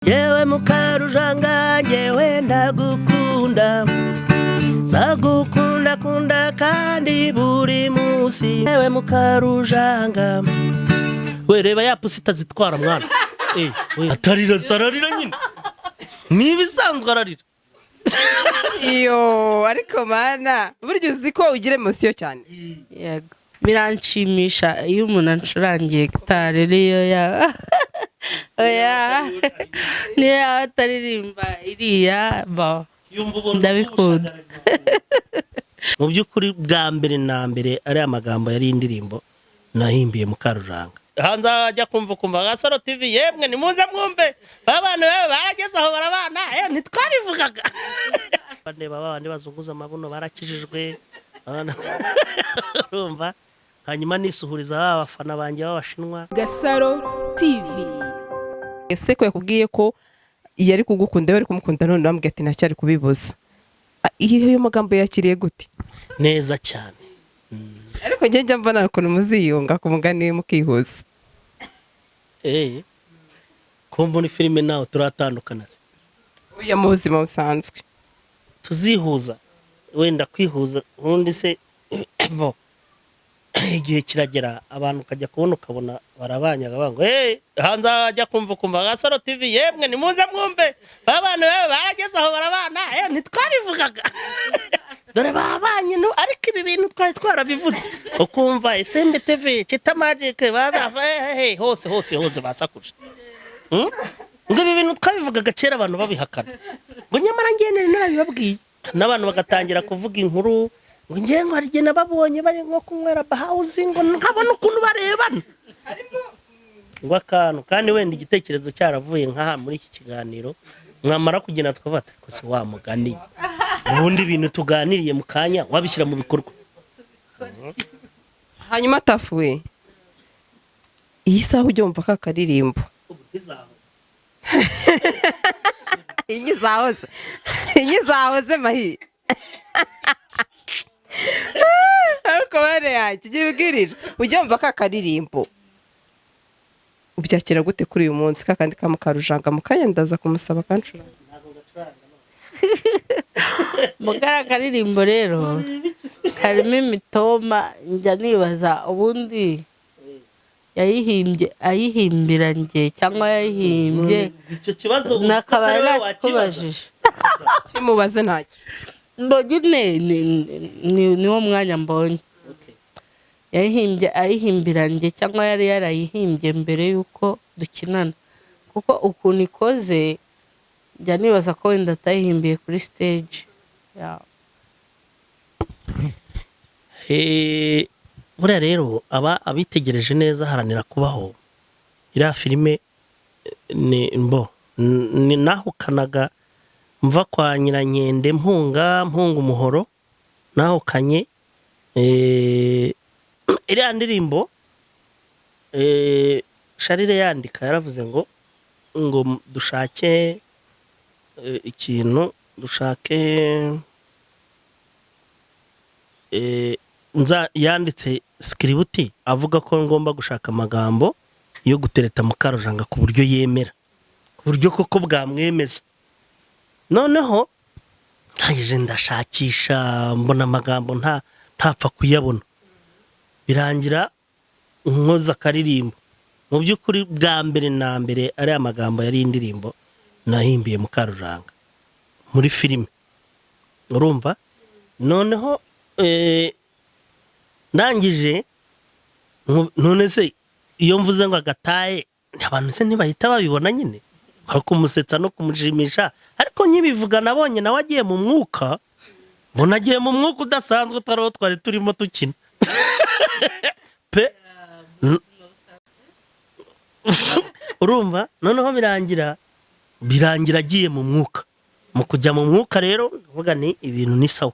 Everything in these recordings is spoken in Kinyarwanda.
yewe Mukarujanga ngewe ndagukunda zagukunda kunda kandi buri munsi yewe Mukarujanga wereba ya pusi itazitwara mwana atarira sararira nyine nibisanzwe ararira iyo ariko mana buryo uzi ko ugira emotion cyane yego biranshimisha iyo umuntu ancurangiye gitari niyo ya oya niyo ataririmba iriya ba ndabikunda mu by'ukuri bwa mbere na mbere ari amagambo yari indirimbo nahimbiye Mukarujanga hanze ajya kumva Gasaro TV yemwe nimuze mwumve abantu barageze aho barabana ntitwabivugaga bande babandi bazunguza amabuno barakijijwe urumva hanyuma nisuhuriza abafana banjye b'abashinwa Gasaro TV ese ko yakubwiye ko yari kugukunda bari kumukunda none bamubwiye ati nacyari kubibuza iyo magambo yakiriye gute neza cyane ariko njye mbona ko muziyunga ku mugani mukihuza ko mbona filime nawe turatandukana uya mu buzima busanzwe tuzihuza wenda kwihuza ubundi se bo igihe kiragera abantu ukajya kubona ukabona barabanyaga bango hanze ajya kumva Gasaro TV yemwe nimuze mwumve abantu barageze aho barabana ntitwabivugaga dore babanye no ariko ibi bintu twari twarabivuze ukumva SMB TV Chita Magic hose basakuje ngo ibi bintu twabivugaga kera abantu babihakana ngo nyamara ngene narabibabwiye n'abantu bagatangira kuvuga inkuru ngo ngiye ngo arige nababonye bari nko kunywera bahauzi ngo nkabona ukuntu barebana ngo akantu kandi wenda igitekerezo cyaravuye nkaha muri iki kiganiro mwamara kugena twabata ko se wa mugani ubundi bintu tuganiriye mu kanya wabishyira mu bikorwa hanyuma tafuwe iyi saha ujye wumva ka karirimbo inyizahoze mahi ariko bare yacu ugibwirije ujye wumva ka karirimbo ubyakira gute kuri uyu munsi kakandi ka Mukarujanga mukayendaza kumusaba kancura mugara karirimbo rero karimo imitoma njya nibaza ubundi ayihimbira njye cyangwa yayihimbye icyo kibazo nakabari nakikubajije kimubaze ntacyo mbogine niwo mwanya mbonye ayihimbira njye cyangwa yari yarayihimbye mbere yuko dukinana kuko ukuntu ikoze njya nibaza ko wenda atayihimbiye kuri stage buriya rero abitegereje neza haranira kubaho iriya filime ni nahukanaga mva kwa nyirankende mpunga umuhoro nahukanye iriya ndirimbo Sharire yandika yaravuze ngo dushake ikintu dushake yanditse script avuga ko ngomba gushaka amagambo yo gutereta Mukarujanga ku buryo yemera ku buryo koko bwamwemeza noneho ntagije ndashakisha mbona amagambo ntapfa kuyabona birangira nkoza karirimbo mu by'ukuri bwa mbere na mbere ari amagambo yari indirimbo nahimbiye Mukarujanga muri filime urumva noneho nangije none se iyo mvuze ngo agataye abantu se ntibahita babibona nyine ari kumusetsa no kumushimisha ariko nyibivuga nabonye nawe agiye mu mwuka mbona agiye mu mwuka udasanzwe utariho twari turimo dukina pe urumva noneho birangira agiye mu mwuka mu kujya mu mwuka rero uvuga ni ibintu ni sawa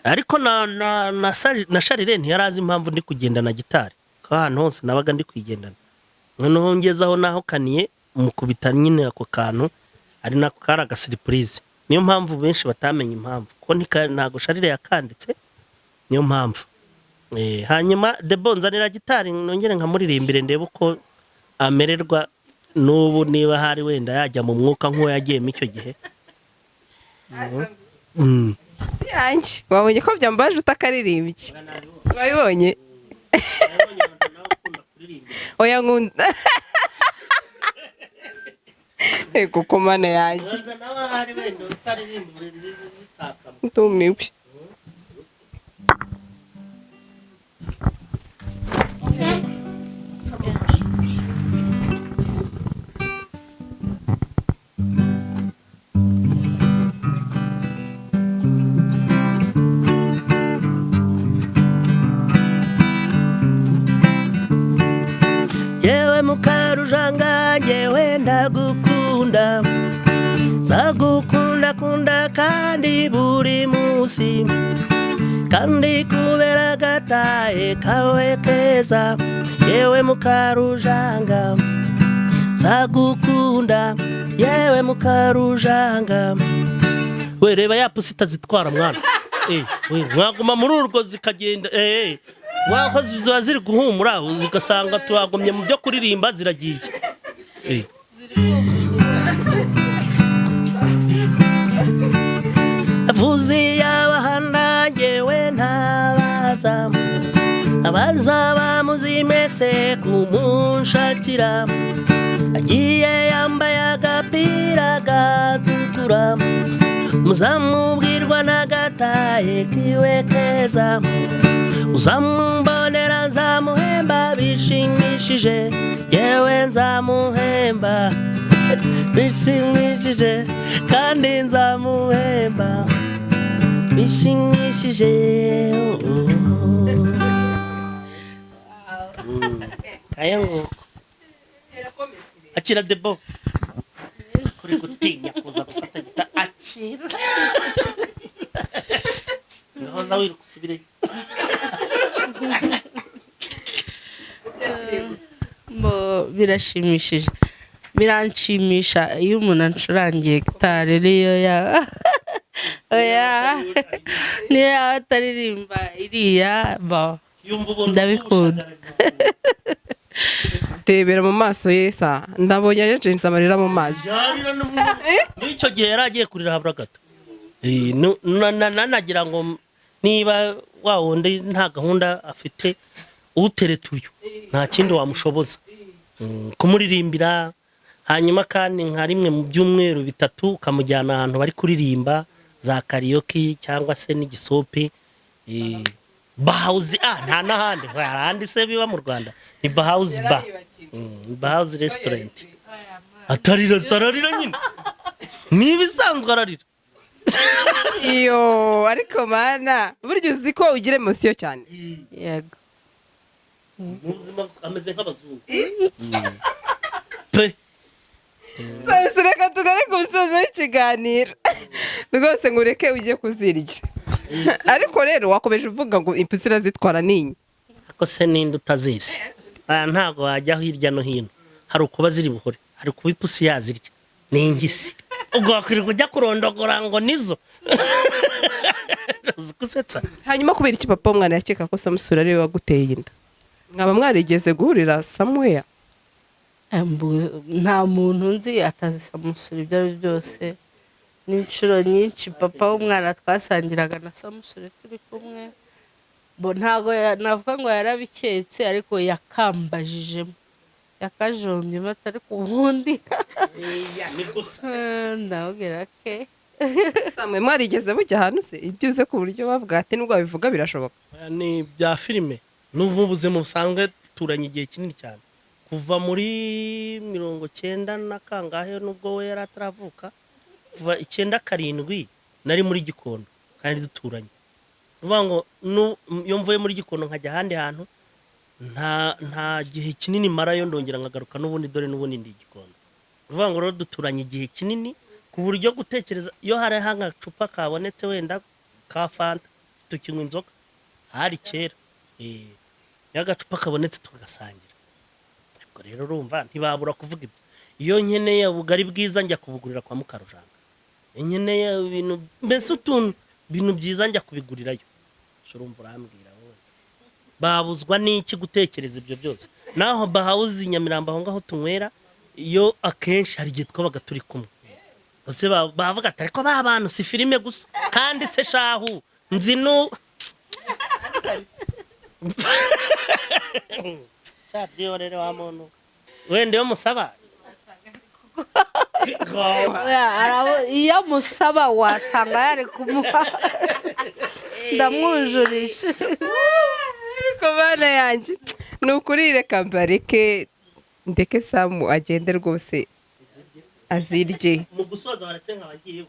ariko na Sharire ntiyarazi impamvu ndi kugendana gitari ko ahantu hose nabaga ndi kwigendana noneho ngezaho naho kaniye mukubita nyine ako kantu ari nako kari agasiripurize niyo mpamvu benshi batamenye impamvu ko ntago Sharire yakanditse niyo mpamvu hanyuma debo nzanira gitari nongere nkamuririmbire ndebe uko amererwa n'ubu niba hari wenda yajya mu mwuka nk'uwo yagiyemo icyo gihe. yanjye wabonye ko byambaje utakaririmbye wabibonye oya nkunda kuko mana yanjye ntumiwe. Yewe Mukarujanga ngewe ndagukunda, nzagukunda kunda kandi buri munsi, kandi kubera agatahe kawe keza. Yewe Mukarujanga nzagukunda, yewe Mukarujanga. We reba ya pusi itazitwara mwana, mwaguma muri urwo zikagenda, mwako ziba ziri guhumura ugasanga tuhagumye mu byo kuririmba ziragiye. Vuzi y'abahanda ngewe ntabaza, abaza bamuzimese kumunshakira, agiye yambaye agapira gatukura, muzamubwirwa n'agatahe kiwe keza, uzamumbonera nzamuhemba bishimishije, yewe nzamuhemba bishimishije, kandi nzamuhemba bishimishije. Kaya ngo akira debo kuri gutinya kuza gufata gita akira ngahoza wiruka usubire. Birashimishije, biranshimisha iyo umuntu ancurangiye gitari niyo niyo yaba ataririmba iriya ndabikunda. Tebera mu maso yesa ndabonye yajenze amarira mu mazi n'icyo gihe yari agiye kurira habura gato. Nanagira ngo niba wa wundi nta gahunda afite uteretuye nta kindi wamushoboza kumuririmbira, hanyuma kandi nka rimwe mu byumweru bitatu ukamujyana ahantu bari kuririmba za karaoke cyangwa se n'igisope. Bahauzi nta n'ahandi harandi se biba mu Rwanda, ni bahauzi ba bahauzi restaurant. Atarira sararira nyine nibisanzwe ararira. iyo ariko mana buryo uzi ko ugira emotion cyane. Yego muzima ameze nk'abazungu pe. Reka tugare ku musozo w'ikiganiro rwose ngureke ujye kuzirya, ariko rero wakomeje uvuga ngo impusi irazitwara ninyi. Ako se ninde utazizi? Ntago wajya hirya no hino, hari ukuba ziri buhore, hari kuba ipusi yazirya n'inkisi, ubwo wakwiriye kujya kurondogora ngo nizo gusetsa. Hanyuma kubera iki papa umwana yakeka ko Samusura ari we waguteye inda? Mwaba mwarigeze guhurira somewhere? nta muntu nzi atazi Samusura ibyo ari byose. N'inshuro nyinshi papa w'umwana twasangiraga na Samusura turi kumwe, bo ntago navuga ngo yarabiketse, ariko yakambajijemo, yakajombye mata, ariko ubundi ndabwira ke samwe mwarigeze mujya ahantu se ibyuze ku buryo bavuga ati nubwo bivuga birashoboka? Ni bya filime n'ubu buzima busanzwe turanye igihe kinini cyane, kuva muri 90 na kangahe nubwo we yari ataravuka, kuva 97 nari muri Gikondo kandi duturanye. Uvuga ngo iyo mvuye muri Gikondo nkajya ahandi hantu nta gihe kinini marayo ndongera nkagaruka n'ubundi dore n'ubundi ndi Gikondo. Uvuga ngo rero duturanye igihe kinini ku buryo gutekereza iyo hari agacupa kabonetse wenda ka fanta tukinywa inzoga hari kera y'agacupa kabonetse tugasangira. Ubwo rero urumva ntibabura kuvuga ibyo. Iyo nkeneye ubugari bwiza njya kubugurira kwa Mukarujanga, nkeneye ibintu mbese utuntu bintu byiza njya kubigurirayo. Urumva urambwira wowe babuzwa n'iki gutekereza ibyo byose? Naho bahauzi Nyamirambo aho ngaho tunywera iyo akenshi hari igihe twabaga turi kumwe bose bavuga ati ariko ba bantu si filime gusa kandi se shahu nzi cyabyo rero wa muntu wende yo musaba iyo musaba wasanga yari kumuha ndamwujurije ariko bana yanjye ni ukuri reka mbareke ndeke Samu agende rwose azirye mu gusoza baracenga abagiye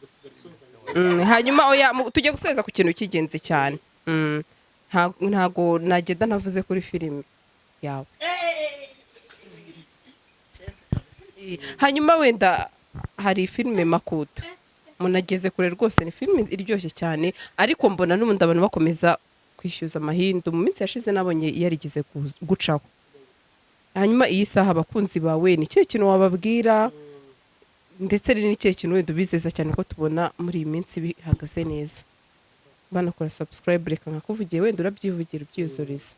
hanyuma oya tujye gusoza ku kintu cy'ingenzi cyane ntago nagenda navuze kuri filime yawe hanyuma wenda hari filime Makuta munageze kure rwose, ni filime iryoshye cyane ariko mbona n'ubundi abantu bakomeza kwishyuza Mahindu. Mu minsi yashize nabonye yarigeze gucaho. Hanyuma iyi saha abakunzi bawe ni cyo kintu wababwira, ndetse ni cyo kintu wenda bizeza cyane ko tubona muri iyi minsi bihagaze neza. Banakora subscribe, reka nkakuvugiye wenda urabyivugira ubyuzuriza.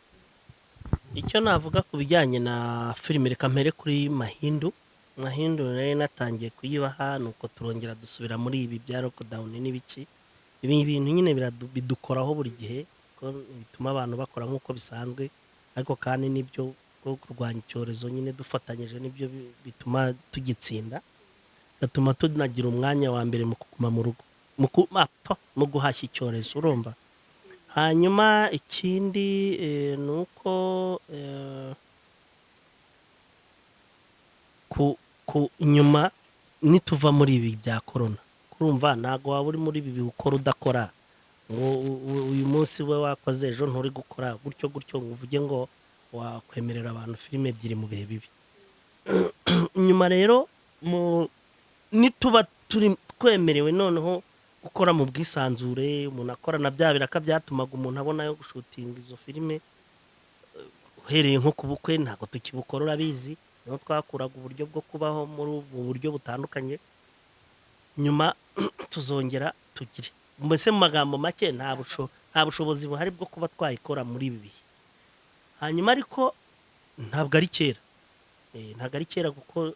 Icyo navuga ku bijyanye na filime, reka mpere kuri Mahindu. Mahindu rero natangiye kuyibaha nuko turongera dusubira muri ibi bya lockdown n'ibiki. Ibi bintu nyine bidukoraho buri gihe ko bituma abantu bakora nk'uko bisanzwe, ariko kandi nibyo bwo kurwanya icyorezo nyine dufatanyije nibyo bituma tugitsinda, gatuma tunagira umwanya wa mbere mu kuguma mu rugo mu guhashya icyorezo urumva. Hanyuma ikindi nuko ku nyuma nituva muri ibi bya corona, kurumva ntago waba uri muri ibi ukora udakora ngo uyu munsi we wakoze ejo nturi gukora gutyo ngo uvuge ngo wakwemerera abantu filime ebyiri mu bihe bibi. Nyuma rero nituba turi twemerewe noneho gukora mu bwisanzure, umuntu akora na bya biraka byatumaga umuntu abona yo gushutinga izo filime, uhereye nko ku bukwe ntago tukibukora urabizi, niho twakuraga uburyo bwo kubaho muri ubu buryo butandukanye. Nyuma tuzongera tugire mbese mu magambo make nta bushobozi buhari bwo kuba twayikora muri ibi bihe. Hanyuma ariko ntabwo ari kera kuko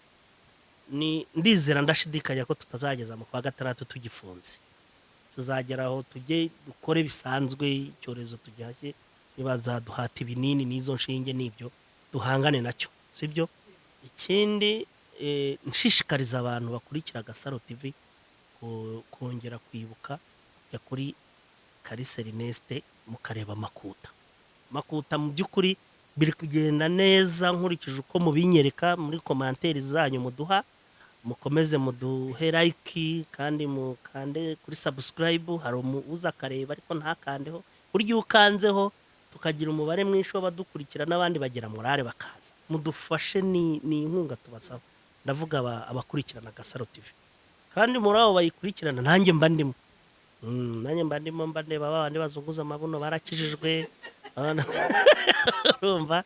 ndizera ndashidikanya ko tutazageza mu kwa gatandatu tugifunze, tuzageraho tujye dukore bisanzwe, icyorezo tujyashye nibazaduhata ibinini n'izo nshinge n'ibyo duhangane nacyo, sibyo. Ikindi nshishikariza abantu bakurikira Gasaro TV kongera kwibuka kujya kuri Ernest mukareba Makuta mu by'ukuri biri kugenda neza nkurikije uko mubinyereka muri komanteri zanyu muduha. Mukomeze muduhe like kandi mukande kuri subscribe, hari uza kareba ariko ntakandeho, burya ukanzeho tukagira umubare mwinshi w'abadukurikira n'abandi bagira morale bakaza. Mudufashe ni inkunga tubasaba, ndavuga abakurikirana Gasaro TV, kandi muri abo bayikurikirana nanjye mba ndimo, mba ndeba babandi bazunguza amabuno barakijijwe urumva.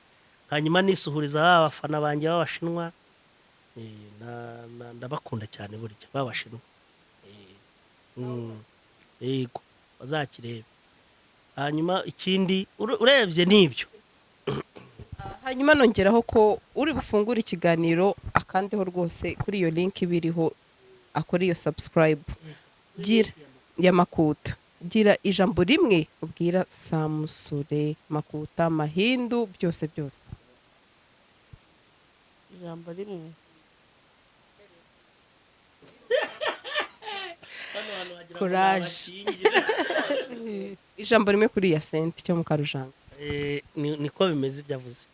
Hanyuma nisuhuriza abafana banjye b'Abashinwa, ndabakunda cyane burya b'Abashinwa, yego bazakirebe. Hanyuma ikindi urebye n'ibyo. Hanyuma nongeraho ko uri bufungura ikiganiro akandeho rwose kuri iyo link biriho, akora iyo subscribe gira ya Makuta, gira ijambo rimwe ubwira Samusure, Makuta, Mahindu, byose ijambo rimwe. Courage. Ijambo rimwe kuri ya senti cyo Mukarujanga. Niko bimeze ibyo avuze.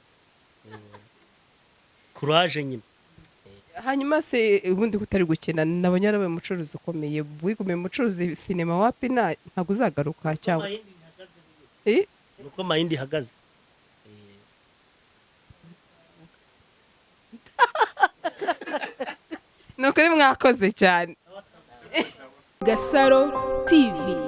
Courage nyine. Hanyuma se ubundi kutari gukina nabonye yarabaye umucuruzi ukomeye, wigumiye umucuruzi sinema wapi ntago uzagaruka cyangwa nuko Mahindu ihagaze. Nuko mwakoze cyane. Gasaro TV.